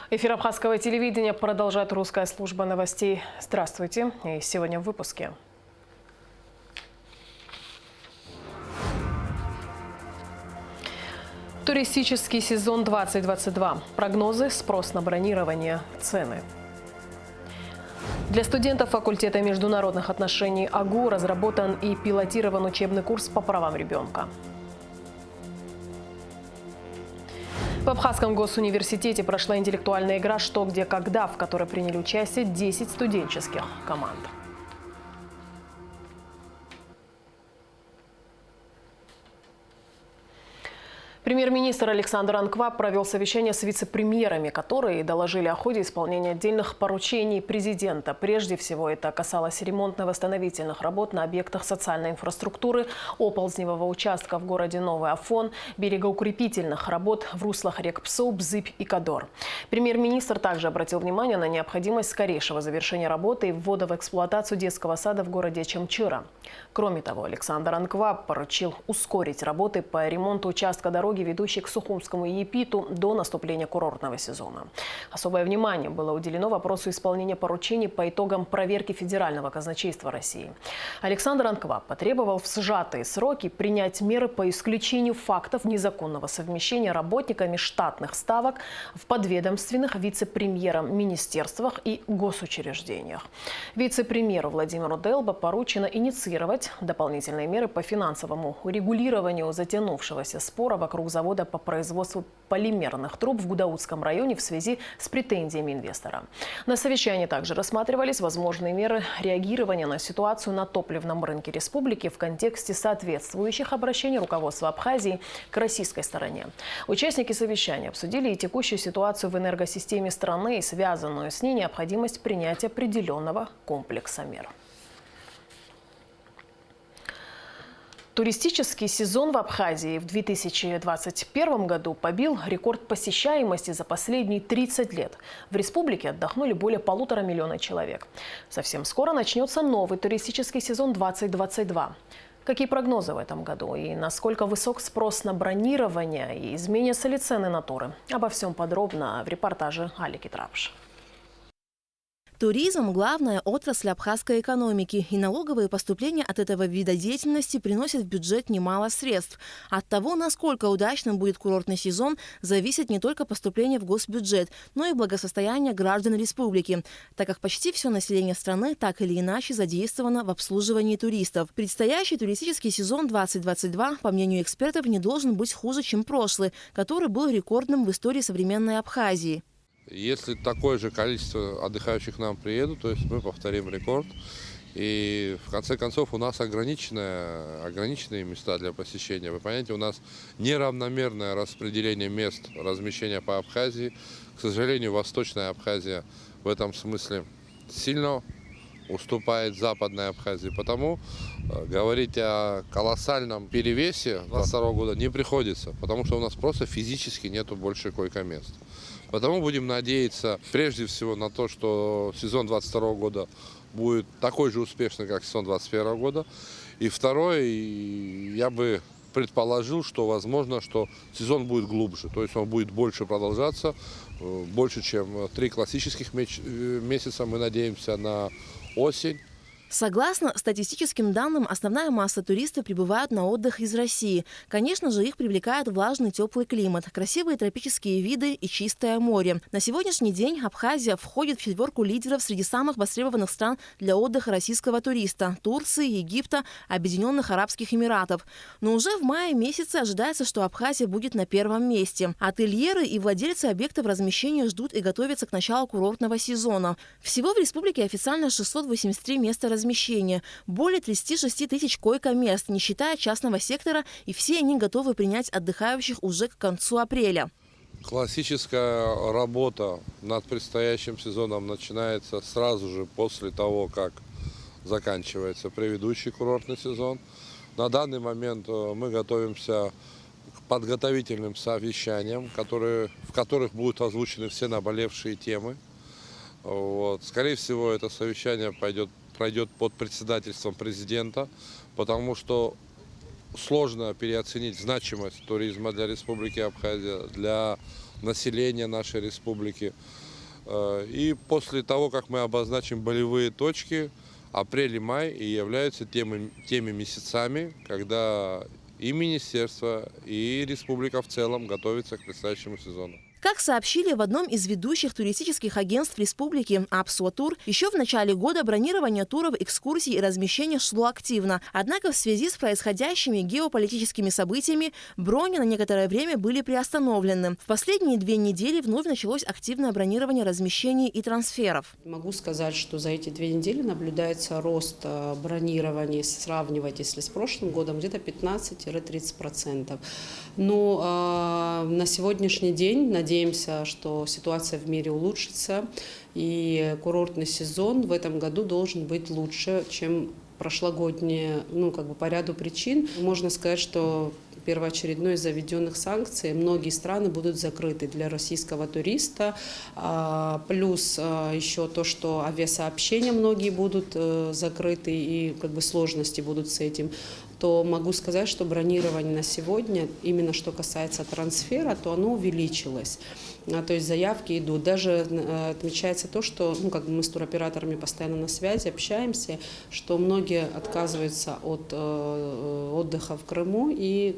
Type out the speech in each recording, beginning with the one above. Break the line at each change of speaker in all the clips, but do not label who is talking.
Эфир Абхазского телевидения продолжает русская служба новостей. Здравствуйте. И сегодня в выпуске. Туристический сезон 2022. Прогнозы, спрос на бронирование, цены. Для студентов факультета международных отношений АГУ разработан и пилотирован учебный курс по правам ребенка. В Абхазском госуниверситете прошла интеллектуальная игра «Что, где, когда», в которой приняли участие 10 студенческих команд. Премьер-министр Александр Анкваб провел совещание с вице-премьерами, которые доложили о ходе исполнения отдельных поручений президента. Прежде всего, это касалось ремонтно-восстановительных работ на объектах социальной инфраструктуры, оползневого участка в городе Новый Афон, берегоукрепительных работ в руслах рек Псу, Бзыбь и Кадор. Премьер-министр также обратил внимание на необходимость скорейшего завершения работы и ввода в эксплуатацию детского сада в городе Чемчира. Кроме того, Александр Анкваб поручил ускорить работы по ремонту участка дороги, ведущей к Сухумскому Епиту, до наступления курортного сезона. Особое внимание было уделено вопросу исполнения поручений по итогам проверки Федерального казначейства России. Александр Анкваб потребовал в сжатые сроки принять меры по исключению фактов незаконного совмещения работниками штатных ставок в подведомственных вице-премьерам министерствах и госучреждениях. Вице-премьеру Владимиру Делбо поручено инициировать дополнительные меры по финансовому урегулированию затянувшегося спора вокруг завода по производству полимерных труб в Гудаутском районе в связи с претензиями инвестора. На совещании также рассматривались возможные меры реагирования на ситуацию на топливном рынке республики в контексте соответствующих обращений руководства Абхазии к российской стороне. Участники совещания обсудили и текущую ситуацию в энергосистеме страны и связанную с ней необходимость принятия определенного комплекса мер. Туристический сезон в Абхазии в 2021 году побил рекорд посещаемости за последние 30 лет. В республике отдохнули более 1,5 миллиона человек. Совсем скоро начнется новый туристический сезон 2022. Какие прогнозы в этом году и насколько высок спрос на бронирование и изменятся ли цены на туры? Обо всем подробно в репортаже Алики Трапш.
Туризм – главная отрасль абхазской экономики, и налоговые поступления от этого вида деятельности приносят в бюджет немало средств. От того, насколько удачным будет курортный сезон, зависит не только поступление в госбюджет, но и благосостояние граждан республики, так как почти все население страны так или иначе задействовано в обслуживании туристов. Предстоящий туристический сезон 2022, по мнению экспертов, не должен быть хуже, чем прошлый, который был рекордным в истории современной Абхазии.
Если такое же количество отдыхающих к нам приедут, то есть мы повторим рекорд. И в конце концов у нас ограниченные места для посещения. Вы понимаете, у нас неравномерное распределение мест размещения по Абхазии. К сожалению, Восточная Абхазия в этом смысле сильно уступает Западной Абхазии. Потому говорить о колоссальном перевесе 2022 года не приходится, потому что у нас просто физически нету больше койко-мест. Потому будем надеяться прежде всего на то, что сезон 2022 года будет такой же успешный, как сезон 2021 года. И второе, я бы предположил, что возможно, что сезон будет глубже. То есть он будет больше продолжаться, больше, чем 3 классических месяца. Мы надеемся на осень.
Согласно статистическим данным, основная масса туристов прибывают на отдых из России. Конечно же, их привлекает влажный теплый климат, красивые тропические виды и чистое море. На сегодняшний день Абхазия входит в 4 лидеров среди самых востребованных стран для отдыха российского туриста – Турции, Египта, Объединенных Арабских Эмиратов. Но уже в мае месяце ожидается, что Абхазия будет на 1-м месте. Ательеры и владельцы объектов размещения ждут и готовятся к началу курортного сезона. Всего в республике официально 683 места размещения, более 36 тысяч койко-мест, не считая частного сектора, и все они готовы принять отдыхающих уже к концу апреля.
Классическая работа над предстоящим сезоном начинается сразу же после того, как заканчивается предыдущий курортный сезон. На данный момент мы готовимся к подготовительным совещаниям, в которых будут озвучены все наболевшие темы. Скорее всего, это совещание пройдет под председательством президента, потому что сложно переоценить значимость туризма для Республики Абхазия, для населения нашей республики. И после того, как мы обозначим болевые точки, апрель и май и являются теми месяцами, когда и министерство, и республика в целом готовится к предстоящему сезону.
Как сообщили в одном из ведущих туристических агентств республики «Апсуатур», еще в начале года бронирование туров, экскурсий и размещения шло активно. Однако в связи с происходящими геополитическими событиями брони на некоторое время были приостановлены. В последние 2 недели вновь началось активное бронирование размещений и трансферов.
Могу сказать, что за эти 2 недели наблюдается рост бронирования, сравнивать, если с прошлым годом, где-то 15-30%. Но на сегодняшний день надеемся, что ситуация в мире улучшится, и курортный сезон в этом году должен быть лучше, чем прошлогодние, по ряду причин. Можно сказать, что первоочередной из заведенных санкций многие страны будут закрыты для российского туриста. Плюс еще то, что авиасообщения многие будут закрыты и сложности будут с этим. То могу сказать, что бронирование на сегодня, именно что касается трансфера, то оно увеличилось. То есть заявки идут. Даже отмечается то, что мы с туроператорами постоянно на связи, общаемся, что многие отказываются от отдыха в Крыму и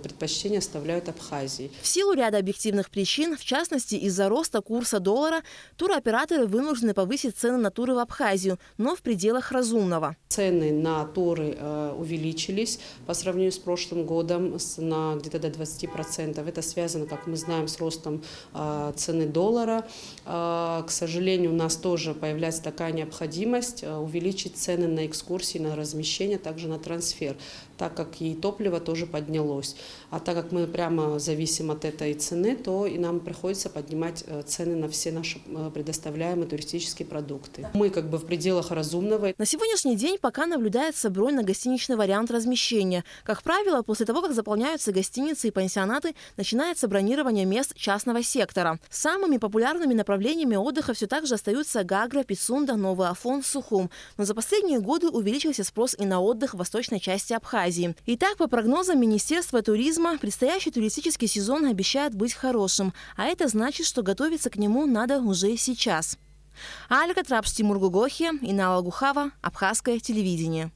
предпочтение оставляют Абхазии.
В силу ряда объективных причин, в частности из-за роста курса доллара, туроператоры вынуждены повысить цены на туры в Абхазию, но в пределах разумного.
Цены на туры увеличились по сравнению с прошлым годом на где-то до 20%. Это связано, как мы знаем, с ростом цены доллара. К сожалению, у нас тоже появляется такая необходимость увеличить цены на экскурсии, на размещение, также на трансфер, так как и топливо тоже поднялось. А так как мы прямо зависим от этой цены, то и нам приходится поднимать цены на все наши предоставляемые туристические продукты. Мы в пределах разумного.
На сегодняшний день пока наблюдается бронь на гостиничный вариант размещения. Как правило, после того, как заполняются гостиницы и пансионаты, начинается бронирование мест частного сектора. Самыми популярными направлениями отдыха все так же остаются Гагра, Пицунда, Новый Афон, Сухум. Но за последние годы увеличился спрос и на отдых в восточной части Абхазии. Итак, по прогнозам Министерства туризма, предстоящий туристический сезон обещает быть хорошим. А это значит, что готовиться к нему надо уже сейчас. Альга Трапш, Тимур Гугохи, Инала Гухава, Абхазское телевидение.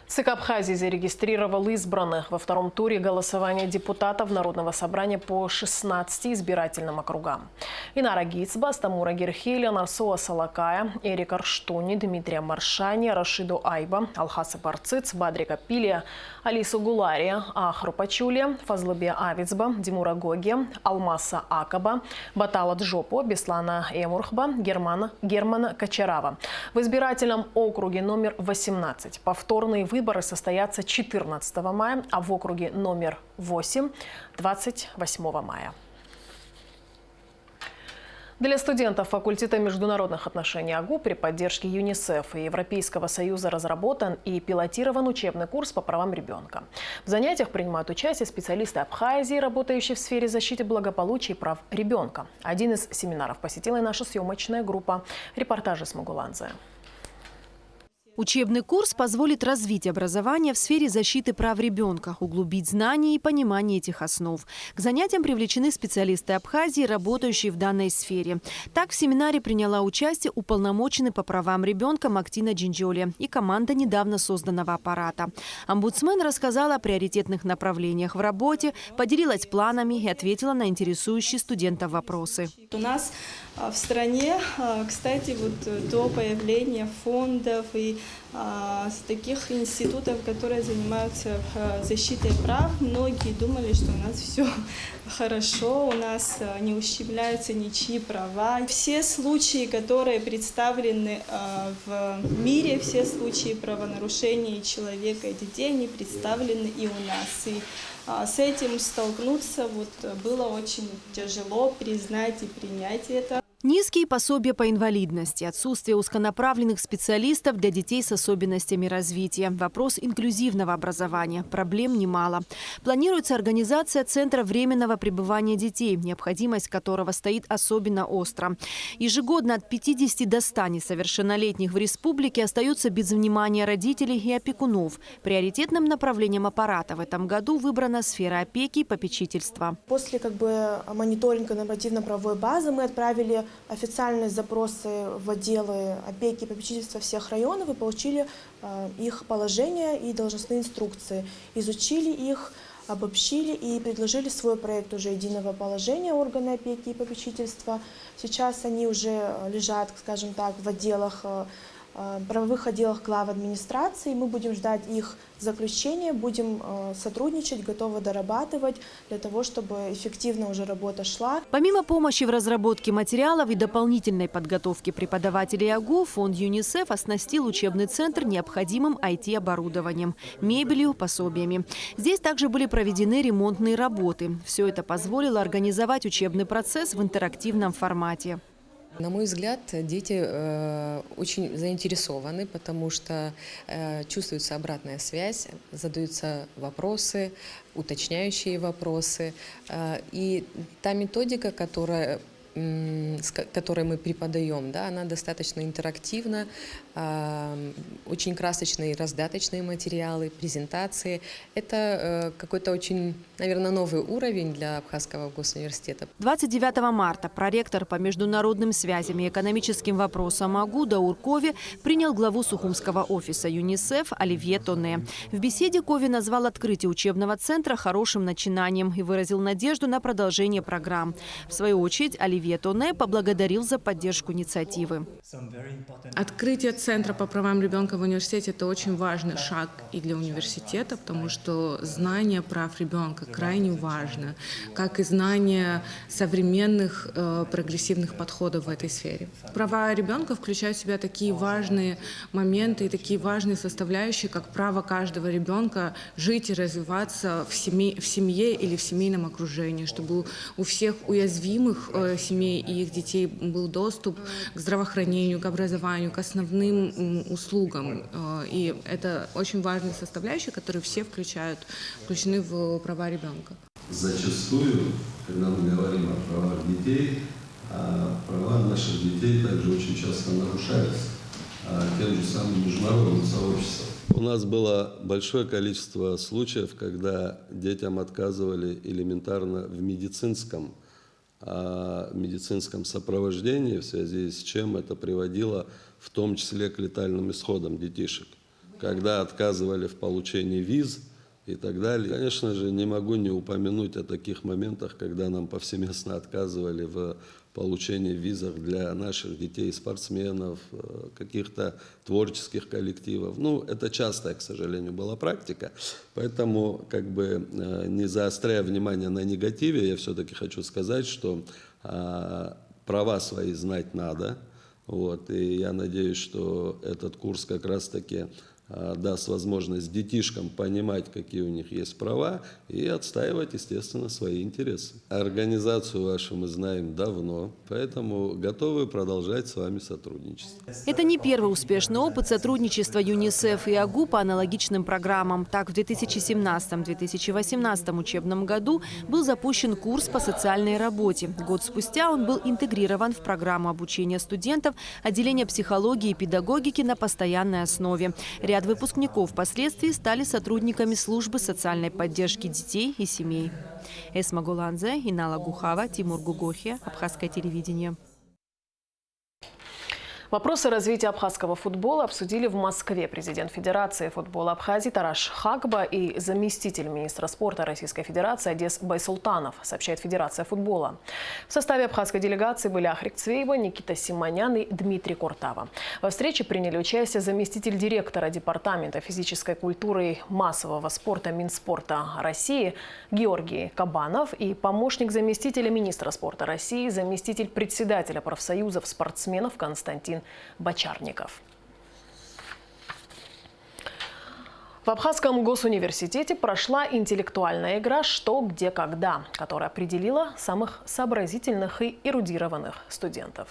ЦИК Абхазии зарегистрировал избранных во втором туре голосования депутатов Народного собрания по 16 избирательным округам. Инара Гицба, Стамура Герхиля, Нарсуа Салакая, Эрик Арштуни, Дмитрия Маршани, Рашиду Айба, Алхаса Барциц, Бадрика Пилия, Алису Гулария, Ахру Пачулия, Фазлыбия Авицба, Димура Гоги, Алмаса Акаба, Батала Джопо, Беслана Эмурхба, Германа Качарава. В избирательном округе номер 18 повторные выборы состоятся 14 мая, а в округе номер 8 – 28 мая. Для студентов факультета международных отношений АГУ при поддержке ЮНИСЕФ и Европейского союза разработан и пилотирован учебный курс по правам ребенка. В занятиях принимают участие специалисты Абхазии, работающие в сфере защиты благополучия и прав ребенка. Один из семинаров посетила и наша съемочная группа. Репортажи с Мугуланзе.
Учебный курс позволит развить образование в сфере защиты прав ребенка, углубить знания и понимание этих основ. К занятиям привлечены специалисты Абхазии, работающие в данной сфере. Так, в семинаре приняла участие уполномоченный по правам ребенка Мактина Джинджоли и команда недавно созданного аппарата. Омбудсмен рассказала о приоритетных направлениях в работе, поделилась планами и ответила на интересующие студентов вопросы.
У нас в стране, кстати, до появления фондов и таких институтов, которые занимаются защитой прав, многие думали, что у нас все хорошо, у нас не ущемляются ничьи права. Все случаи, которые представлены в мире, все случаи правонарушений человека и детей, они представлены и у нас. И с этим столкнуться было очень тяжело, признать и принять это.
Низкие пособия по инвалидности, отсутствие узконаправленных специалистов для детей с особенностями развития, вопрос инклюзивного образования. Проблем немало. Планируется организация Центра временного пребывания детей, необходимость которого стоит особенно остро. Ежегодно от 50 до 100 несовершеннолетних в республике остаются без внимания родителей и опекунов. Приоритетным направлением аппарата в этом году выбрана сфера опеки и попечительства.
После мониторинга нормативно-правовой базы мы отправили официальные запросы в отделы опеки и попечительства всех районов и получили их положения и должностные инструкции. Изучили их, обобщили и предложили свой проект уже единого положения органа опеки и попечительства. Сейчас они уже лежат, скажем так, в отделах, правовых отделах глав администрации. Мы будем ждать их заключения, будем сотрудничать, готовы дорабатывать для того, чтобы эффективно уже работа шла.
Помимо помощи в разработке материалов и дополнительной подготовки преподавателей АГУ, фонд ЮНИСЕФ оснастил учебный центр необходимым IT-оборудованием, мебелью, пособиями. Здесь также были проведены ремонтные работы. Все это позволило организовать учебный процесс в интерактивном формате.
На мой взгляд, дети очень заинтересованы, потому что чувствуется обратная связь, задаются вопросы, уточняющие вопросы. И та методика, которой мы преподаем, да, она достаточно интерактивна, очень красочные раздаточные материалы, презентации. Это какой-то очень, наверное, новый уровень для Абхазского госуниверситета.
29 марта проректор по международным связям и экономическим вопросам АГУ Даур Кови принял главу Сухумского офиса ЮНИСЕФ Оливье Тоне. В беседе Кови назвал открытие учебного центра хорошим начинанием и выразил надежду на продолжение программ. В свою очередь Оливье Тоне поблагодарил за поддержку инициативы.
Открытие Центра по правам ребенка в университете – это очень важный шаг и для университета, потому что знание прав ребенка крайне важно, как и знание современных прогрессивных подходов в этой сфере. Права ребенка включают в себя такие важные моменты и такие важные составляющие, как право каждого ребенка жить и развиваться в семье или в семейном окружении, чтобы у всех уязвимых семей и их детей был доступ к здравоохранению, к образованию, к основным услугам. И это очень важные составляющие, которые все включены в права ребенка.
Зачастую, когда мы говорим о правах детей, права наших детей также очень часто нарушаются тем же самым международным сообществом. У нас было большое количество случаев, когда детям отказывали элементарно в медицинском сопровождении, в связи с чем это приводило в том числе к летальным исходам детишек, когда отказывали в получении виз и так далее. Конечно же, не могу не упомянуть о таких моментах, когда нам повсеместно отказывали в получении визах для наших детей, спортсменов, каких-то творческих коллективов. Ну, это частая, к сожалению, была практика, поэтому, не заостряя внимание на негативе, я все-таки хочу сказать, что права свои знать надо. И я надеюсь, что этот курс как раз-таки даст возможность детишкам понимать, какие у них есть права, и отстаивать, естественно, свои интересы. Организацию вашу мы знаем давно, поэтому готовы продолжать с вами сотрудничество.
Это не первый успешный опыт сотрудничества ЮНИСЕФ и АГУ по аналогичным программам. Так, в 2017-2018 учебном году был запущен курс по социальной работе. Год спустя он был интегрирован в программу обучения студентов отделения психологии и педагогики на постоянной основе. Ряд выпускников впоследствии стали сотрудниками службы социальной поддержки детей и семей. Эсма Голанзе, Инала Гухава, Тимур Гугохи, Абхазское телевидение.
Вопросы развития абхазского футбола обсудили в Москве президент Федерации футбола Абхазии Тараш Хакба и заместитель министра спорта Российской Федерации Одес Байсултанов, сообщает Федерация футбола. В составе абхазской делегации были Ахрик Цвеева, Никита Симонян и Дмитрий Куртава. Во встрече приняли участие заместитель директора Департамента физической культуры и массового спорта Минспорта России Георгий Кабанов и помощник заместителя министра спорта России, заместитель председателя профсоюзов спортсменов Константин Бочарников. В Абхазском госуниверситете прошла интеллектуальная игра «Что, где, когда», которая определила самых сообразительных и эрудированных студентов.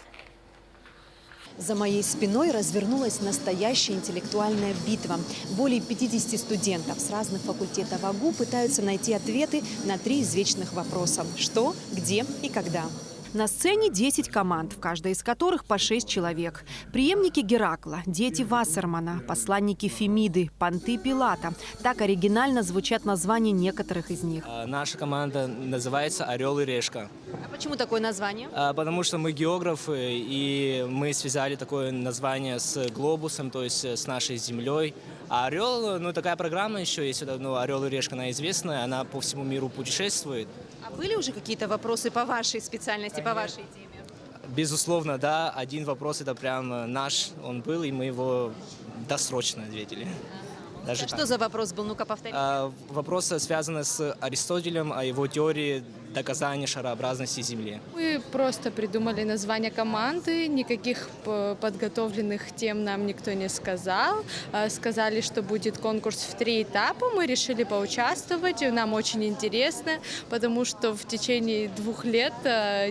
За моей спиной развернулась настоящая интеллектуальная битва. Более 50 студентов с разных факультетов АГУ пытаются найти ответы на 3 извечных вопроса – что, где и когда. На сцене 10 команд, в каждой из которых по 6 человек. Преемники Геракла, дети Вассермана, посланники Фемиды, понты Пилата. Так оригинально звучат названия некоторых из них.
Наша команда называется «Орел и решка».
А почему такое название?
Потому что мы географы, и мы связали такое название с глобусом, то есть с нашей землей. А «Орел», ну такая программа еще есть, «Орел и решка», она известная, она по всему миру путешествует.
А были уже какие-то вопросы по вашей специальности, по вашей теме?
Безусловно, да. Один вопрос это прям наш, он был, и мы его досрочно ответили. Даже
что за вопрос был? Ну-ка, повтори.
Вопрос связан с Аристотелем, о его теории доказания шарообразности Земли.
Мы просто придумали название команды, никаких подготовленных тем нам никто не сказал. Сказали, что будет конкурс в 3 этапа, мы решили поучаствовать, нам очень интересно, потому что в течение 2 лет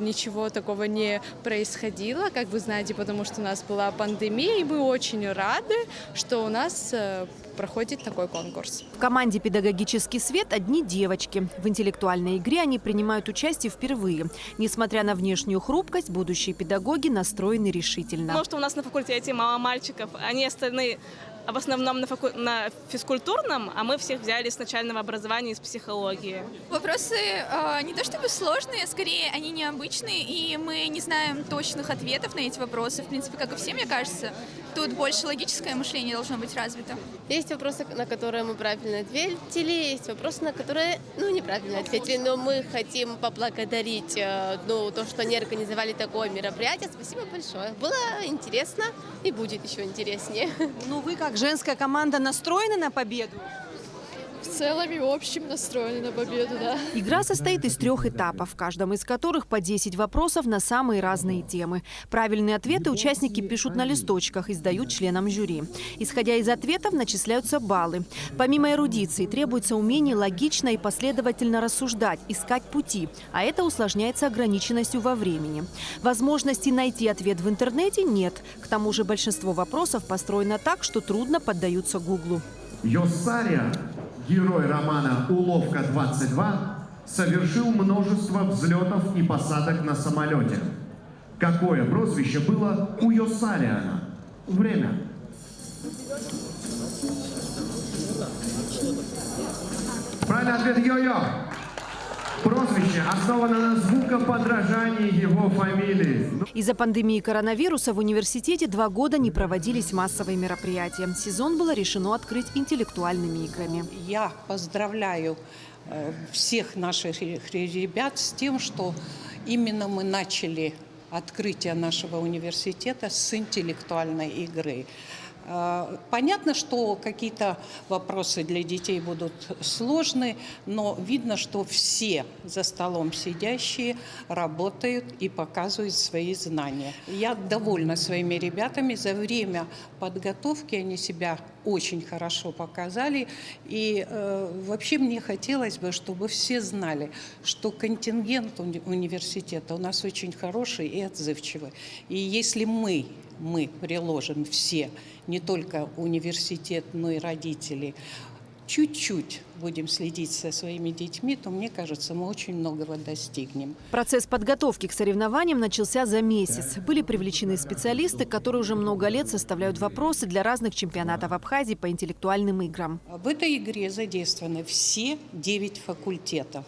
ничего такого не происходило, как вы знаете, потому что у нас была пандемия, и мы очень рады, что у нас проходит такой конкурс.
В команде «Педагогический свет» одни девочки. В интеллектуальной игре они принимают участие впервые. Несмотря на внешнюю хрупкость, будущие педагоги настроены решительно.
Потому что у нас на факультете мало мальчиков, они остальные в основном на физкультурном, а мы всех взяли с начального образования из психологии.
Вопросы не то чтобы сложные, скорее они необычные, и мы не знаем точных ответов на эти вопросы. В принципе, как и все, мне кажется, тут больше логическое мышление должно быть развито.
Есть вопросы, на которые мы правильно ответили, есть вопросы, на которые неправильно ответили, но мы хотим поблагодарить то, что они организовали такое мероприятие. Спасибо большое. Было интересно и будет еще интереснее.
Ну вы как женская команда настроены на победу?
В целом и в общем настроены на победу, да.
Игра состоит из 3 этапов, в каждом из которых по 10 вопросов на самые разные темы. Правильные ответы участники пишут на листочках и сдают членам жюри. Исходя из ответов, начисляются баллы. Помимо эрудиции, требуется умение логично и последовательно рассуждать, искать пути. А это усложняется ограниченностью во времени. Возможности найти ответ в интернете нет. К тому же большинство вопросов построено так, что трудно поддаются Гуглу.
Йосария, герой романа «Уловка-22», совершил множество взлетов и посадок на самолете. Какое прозвище было у Йосариана? Время. Правильный ответ – Йо-Йо. Прозвище основано на звукоподражании его фамилии.
Из-за пандемии коронавируса в университете 2 года не проводились массовые мероприятия. Сезон было решено открыть интеллектуальными играми.
Я поздравляю всех наших ребят с тем, что именно мы начали открытие нашего университета с интеллектуальной игры. Понятно, что какие-то вопросы для детей будут сложны, но видно, что все за столом сидящие работают и показывают свои знания. Я довольна своими ребятами. За время подготовки они себя очень хорошо показали. И вообще мне хотелось бы, чтобы все знали, что контингент университета у нас очень хороший и отзывчивый. И если мы приложим все, не только университет, но и родители, чуть-чуть будем следить со своими детьми, то, мне кажется, мы очень многого достигнем.
Процесс подготовки к соревнованиям начался за месяц. Были привлечены специалисты, которые уже много лет составляют вопросы для разных чемпионатов Абхазии по интеллектуальным играм.
В этой игре задействованы все 9 факультетов.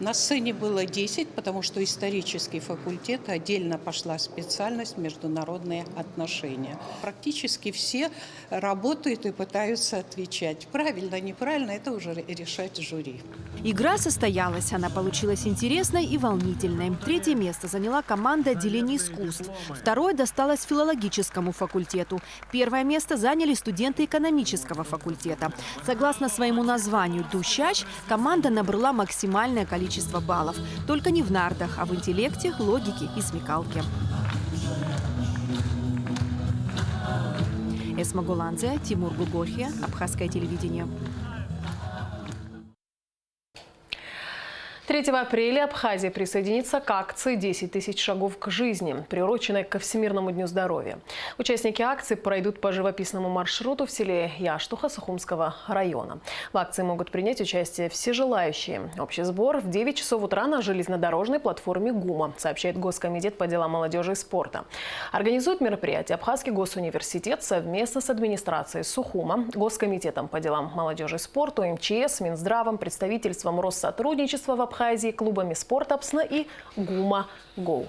На сцене было 10, потому что исторический факультет, отдельно пошла специальность международные отношения. Практически все работают и пытаются отвечать. Правильно, неправильно, это уже решать жюри.
Игра состоялась. Она получилась интересной и волнительной. 3-е место заняла команда отделения искусств. 2-е досталось филологическому факультету. 1-е место заняли студенты экономического факультета. Согласно своему названию «Дущач», команда набрала максимальное количество баллов. Только не в нардах, а в интеллекте, логике и смекалке. Эсма Гуланзе, Тимур Гугохия, Абхазское телевидение.
3 апреля Абхазия присоединится к акции «10 тысяч шагов к жизни», приуроченной ко Всемирному дню здоровья. Участники акции пройдут по живописному маршруту в селе Яштуха Сухумского района. В акции могут принять участие все желающие. Общий сбор в 9 часов утра на железнодорожной платформе ГУМа, сообщает Госкомитет по делам молодежи и спорта. Организует мероприятие Абхазский госуниверситет совместно с администрацией Сухума, Госкомитетом по делам молодежи и спорта, МЧС, Минздравом, представительством Россотрудничества в Абхазии, клубами «Спортапсна» и «ГУМа ГОУ».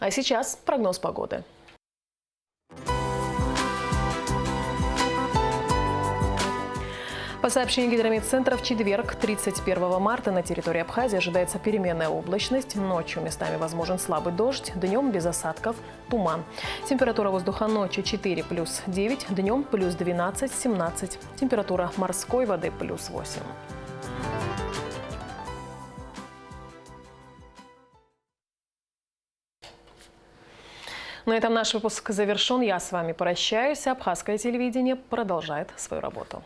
А сейчас прогноз погоды. По сообщению Гидрометцентра, в четверг, 31 марта, на территории Абхазии ожидается переменная облачность. Ночью местами возможен слабый дождь, днем без осадков, туман. Температура воздуха ночью 4 плюс 9, днем плюс 12-17. Температура морской воды плюс 8. На этом наш выпуск завершен. Я с вами прощаюсь. Абхазское телевидение продолжает свою работу.